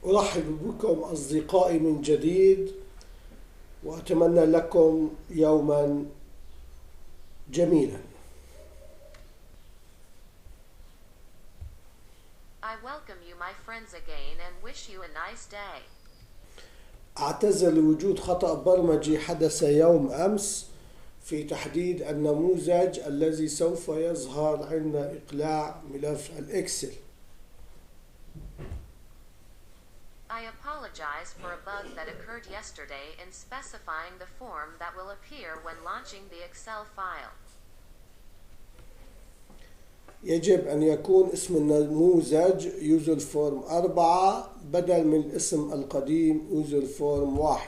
أرحب بكم أصدقائي من جديد، وأتمنى لكم يوما جميلا. I welcome you, my friends, again and wish you a nice day. أعتذر لوجود خطأ برمجي حدث يوم أمس في تحديد النموذج الذي سوف يظهر عند إقلاع ملف الإكسل. I apologize for a bug that occurred yesterday in specifying the form that will appear when launching the Excel file. يجب أن يكون اسم النموذج يوزر فورم 4 بدل من الاسم القديم يوزر فورم 1.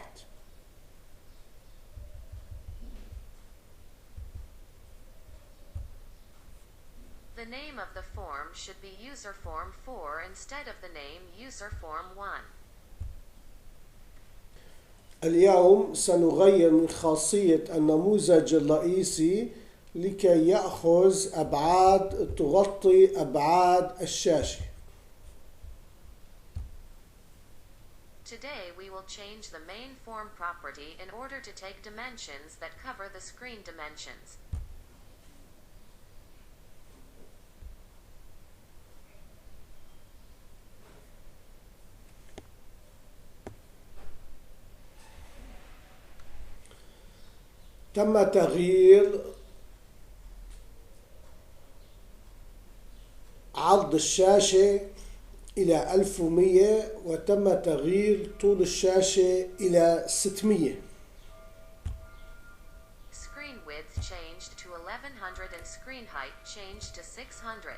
The name of the form should be user form 4 instead of the name user form 1. اليوم سنغير من خاصية النموذج الرئيسي لكي يأخذ أبعاد تغطي أبعاد الشاشة. Today we will change the main form property in order to take dimensions that cover the screen dimensions. تم تغيير عرض الشاشة إلى 1100 وتم تغيير طول الشاشة إلى 600. Screen width changed to 1100 and screen height changed to 600.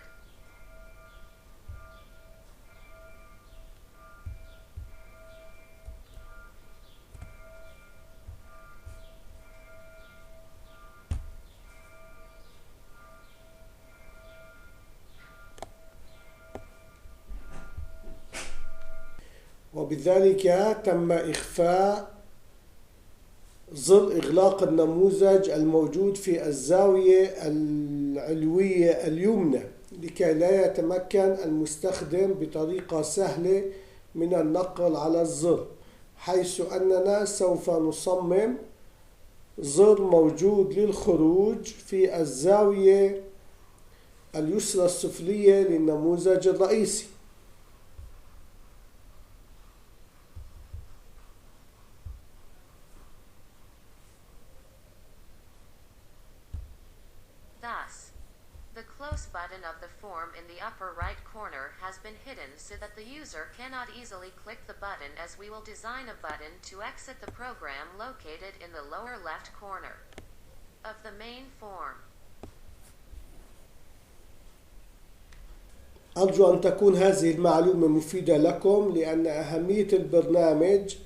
وبذلك تم إخفاء زر إغلاق النموذج الموجود في الزاوية العلوية اليمنى لكي لا يتمكن المستخدم بطريقة سهلة من النقر على الزر، حيث أننا سوف نصمم زر موجود للخروج في الزاوية اليسرى السفلية للنموذج الرئيسي. Thus, the close button of the form in the upper right corner has been hidden so that the user cannot easily click the button, as we will design a button to exit the program located in the lower left corner of the main form. أرجو أن تكون هذه المعلومة مفيدة لكم، لأن أهمية البرنامج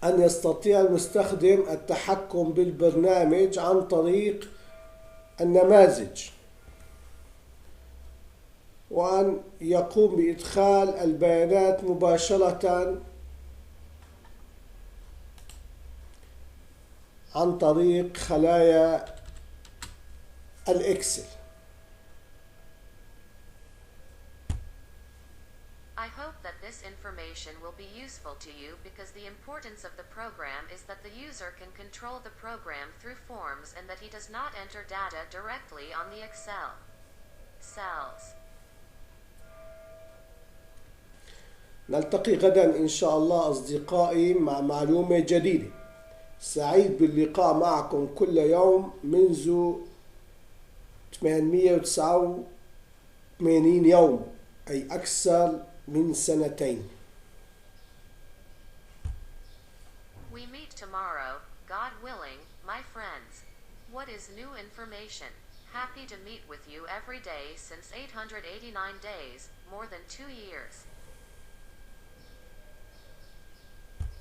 أن يستطيع المستخدم التحكم بالبرنامج عن طريق النماذج، وأن يقوم بإدخال البيانات مباشرة عن طريق خلايا الإكسل. I hope that this information will be useful to you, because the importance of the program is that the user can control the program through forms and that he does not enter data directly on the Excel cells. نلتقي غدا إن شاء الله أصدقائي مع معلومة جديدة. سعيد باللقاء معكم كل يوم منذ 889 يوم، أي أكثر من سنتين. We meet tomorrow, God willing, my friends. What is new information? Happy to meet with you every day since 889 days, more than 2 years.